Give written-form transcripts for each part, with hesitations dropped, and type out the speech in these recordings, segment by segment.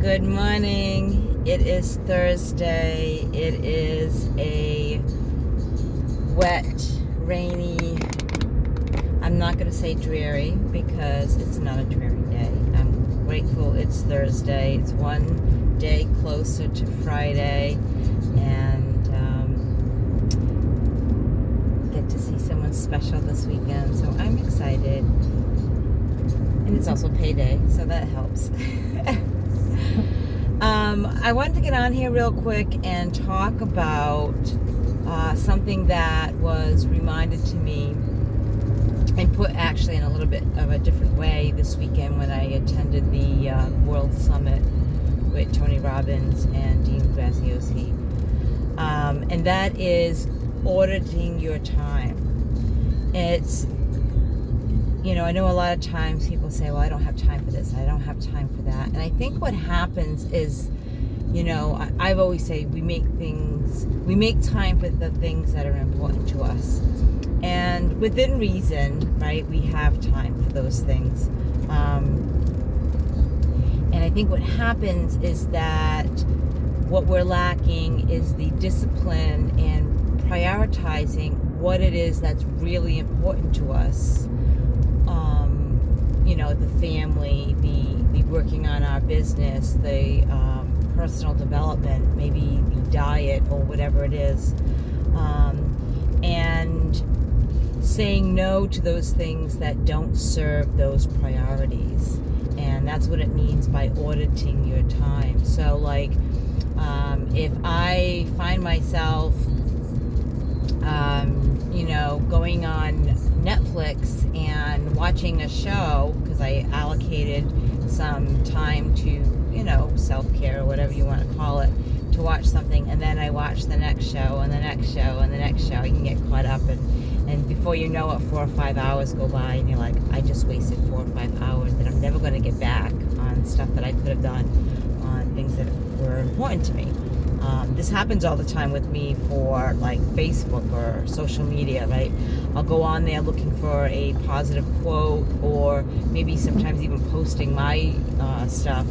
Good morning. It is Thursday. It is a wet, rainy, I'm not going to say dreary because it's not a dreary day. I'm grateful it's Thursday. It's one day closer to Friday, and get to see someone special this weekend, so I'm excited. And it's also payday, so that helps. I wanted to get on here real quick and talk about something that was reminded to me and put actually in a little bit of a different way this weekend when I attended the World Summit with Tony Robbins and Dean Graziosi. And that is auditing your time. It's, I know a lot of times people say, well, I don't have time for this, I don't have time for that. And I think what happens is, I've always said we make time for the things that are important to us. And within reason, right, we have time for those things. And I think what happens is that what we're lacking is the discipline and prioritizing what it is that's really important to us. The family, the working on our business, the personal development, maybe the diet or whatever it is, and saying no to those things that don't serve those priorities. And that's what it means by auditing your time. So if I find myself going on Netflix and watching a show because I allocated some time to, self-care or whatever you want to call it, to watch something, and then I watch the next show and the next show and the next show. You can get caught up, and before you know it, 4 or 5 hours go by and you're like, I just wasted 4 or 5 hours that I'm never going to get back on stuff that I could have done on things that were important to me. This happens all the time with me for like Facebook or social media, right? I'll go on there looking for a positive quote, or maybe sometimes even posting my stuff,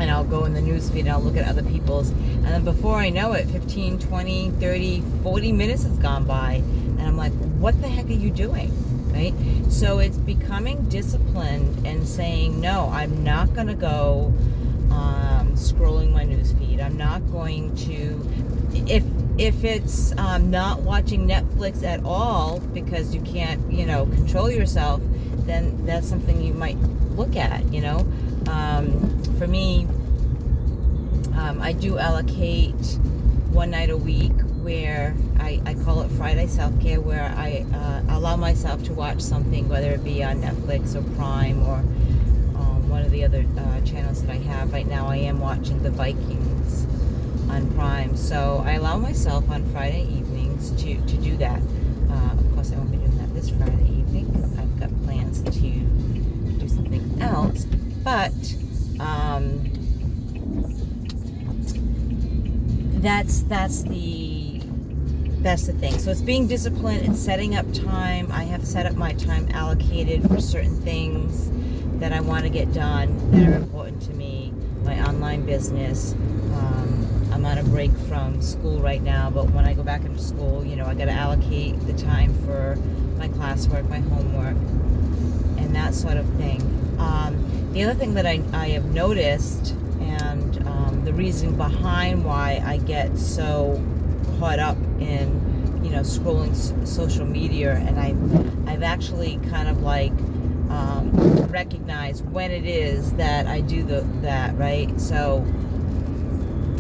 and I'll go in the newsfeed and I'll look at other people's, and then before I know it, 15, 20, 30, 40 minutes has gone by, and I'm like, what the heck are you doing, right? So it's becoming disciplined and saying, no, I'm not going to go scrolling my newsfeed. I'm not going to, if it's not watching Netflix at all because you can't, control yourself, then that's something you might look at, For me, I do allocate one night a week where I call it Friday Self-Care, where I allow myself to watch something, whether it be on Netflix or Prime or one of the other channels that I have. Right now I am watching the Vikings on Prime, so I allow myself on Friday evenings to do that. Of course I won't be doing that this Friday evening. I've got plans to do something else, but that's the thing. So it's being disciplined, it's setting up time. I have set up my time allocated for certain things that I want to get done that are important to me. My online business. I'm on a break from school right now, but when I go back into school, I got to allocate the time for my classwork, my homework, and that sort of thing. The other thing that I have noticed, and the reason behind why I get so caught up in, scrolling social media, and I've actually kind of recognize when it is that I do that, right? So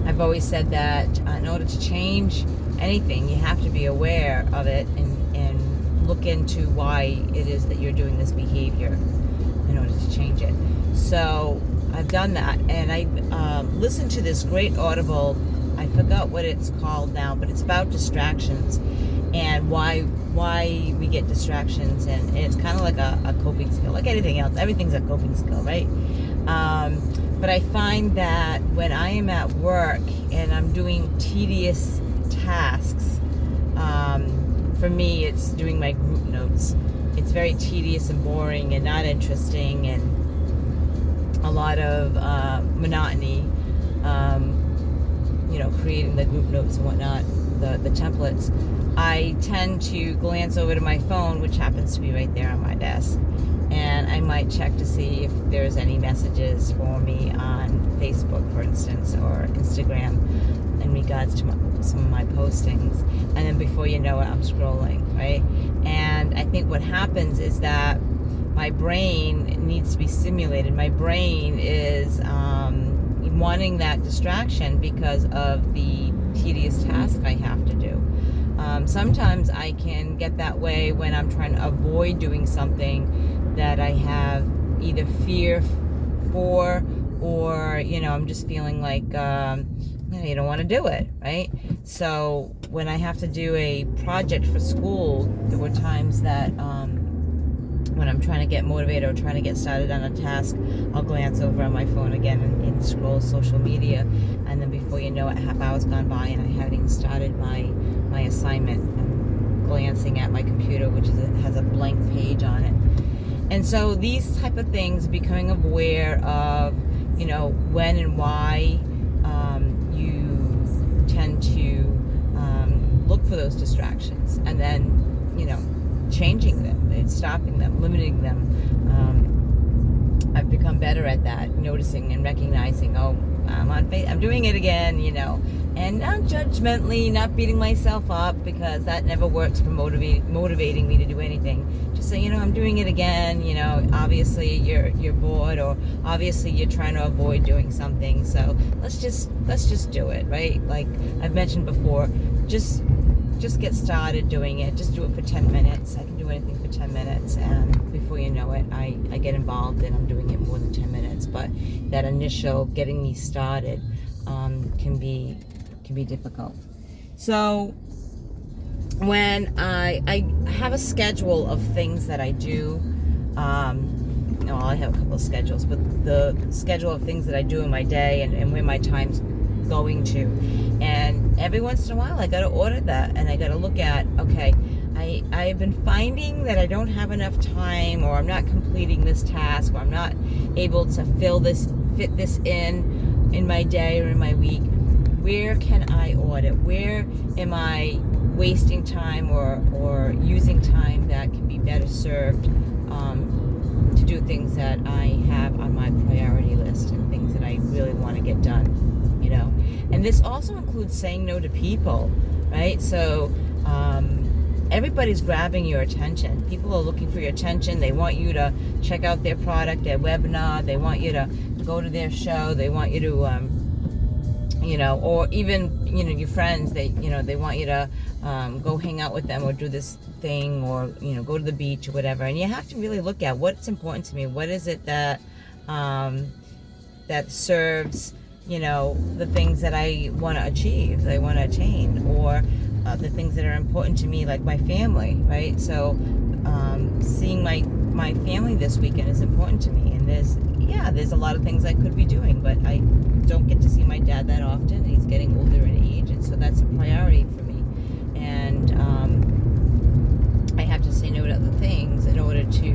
I've always said that in order to change anything, you have to be aware of it and look into why it is that you're doing this behavior in order to change it. So I've done that, and I listened to this great audible, I forgot what it's called now, but it's about distractions and why we get distractions, and it's kind of like a coping skill, like anything else. Everything's a coping skill, right? But I find that when I am at work and I'm doing tedious tasks, for me it's doing my group notes. It's very tedious and boring and not interesting, and a lot lot of monotony, creating the group notes and whatnot, the templates, I tend to glance over to my phone, which happens to be right there on my desk, and I might check to see if there's any messages for me on Facebook, for instance, or Instagram in regards to some of my postings. And then before you know it, I'm scrolling, right? And I think what happens is that my brain needs to be stimulated. My brain is wanting that distraction because of the tedious task I have to do. Sometimes I can get that way when I'm trying to avoid doing something that I have either fear for, or I'm just feeling like you don't want to do it, right? So when I have to do a project for school, there were times that when I'm trying to get motivated or trying to get started on a task, I'll glance over on my phone again and scroll social media, and then before you know it, half hour's gone by and I haven't even started my assignment. I'm glancing at my computer, which has a blank page on it. And so these type of things, becoming aware of when and why you tend to look for those distractions, and then changing them, and stopping them, limiting them. I've become better at that, noticing and recognizing, I'm doing it again, and not judgmentally, not beating myself up, because that never works for motivating me to do anything. Just say, I'm doing it again. Obviously you're bored, or obviously you're trying to avoid doing something. So let's just do it, right? Like I've mentioned before, just get started doing it. Just do it for 10 minutes. I can do anything for 10 minutes, and before you know it, I get involved and I'm doing it more than 10 minutes. But that initial getting me started can be difficult. So when I have a schedule of things that I do, I have a couple of schedules, but the schedule of things that I do in my day and where my time's going to, and every once in a while I got to audit that, and I got to look at, okay, I've been finding that I don't have enough time, or I'm not completing this task, or I'm not able to fit this in my day or in my week. Where can I audit? Where am I wasting time or using time that can be better served to do things that I have on my priority list, and things that I really want to get done, And this also includes saying no to people, right? So everybody's grabbing your attention. People are looking for your attention. They want you to check out their product, their webinar. They want you to go to their show. They want you to or even, your friends, they want you to go hang out with them, or do this thing, or, go to the beach or whatever. And you have to really look at what's important to me. What is it that serves, the things that I want to achieve, that I want to attain, or the things that are important to me, like my family, right? So seeing my family this weekend is important to me. And there's a lot of things I could be doing, but I don't get to see my dad that often. He's getting older in age, and so that's a priority for me. And I have to say no to other things in order to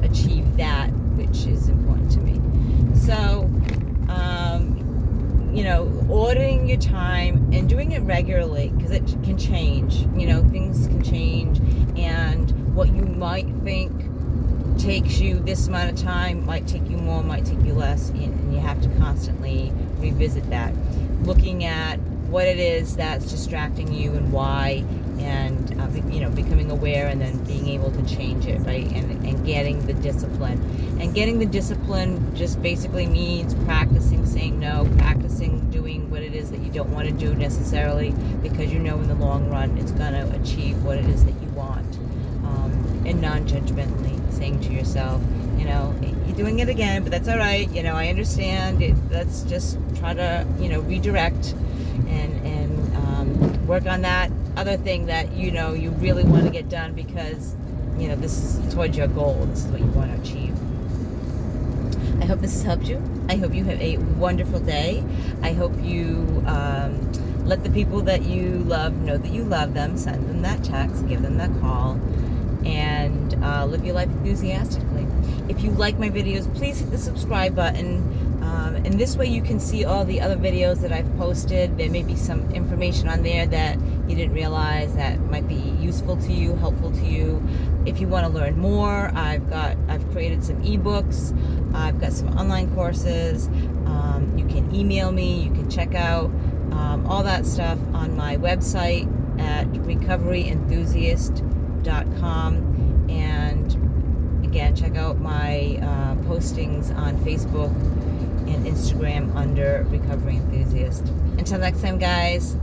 achieve that which is important to me. So auditing your time and doing it regularly, because it can change. Things can change, and what you might think takes you this amount of time might take you more, might take you less, and you have to constantly revisit that, looking at what it is that's distracting you and why, and becoming aware, and then being able to change it, right? And getting the discipline. And getting the discipline just basically means practicing saying no, practicing doing what it is that you don't want to do necessarily, because in the long run it's going to achieve what it is that you want. And non-judgmentally saying to yourself, you're doing it again, but that's all right. I understand it. Let's just try to, redirect and work on that other thing that, you really want to get done, because, this is towards your goal. This is what you want to achieve. I hope this has helped you. I hope you have a wonderful day. I hope you let the people that you love know that you love them. Send them that text, give them that call, and live your life enthusiastically. If you like my videos, please hit the subscribe button. And this way you can see all the other videos that I've posted. There may be some information on there that you didn't realize that might be useful to you, helpful to you. If you want to learn more, I've created some ebooks. I've got some online courses. You can email me. You can check out all that stuff on my website at recoveryenthusiast.com. And again, check out my postings on Facebook and Instagram under Recovery Enthusiast. Until next time, guys.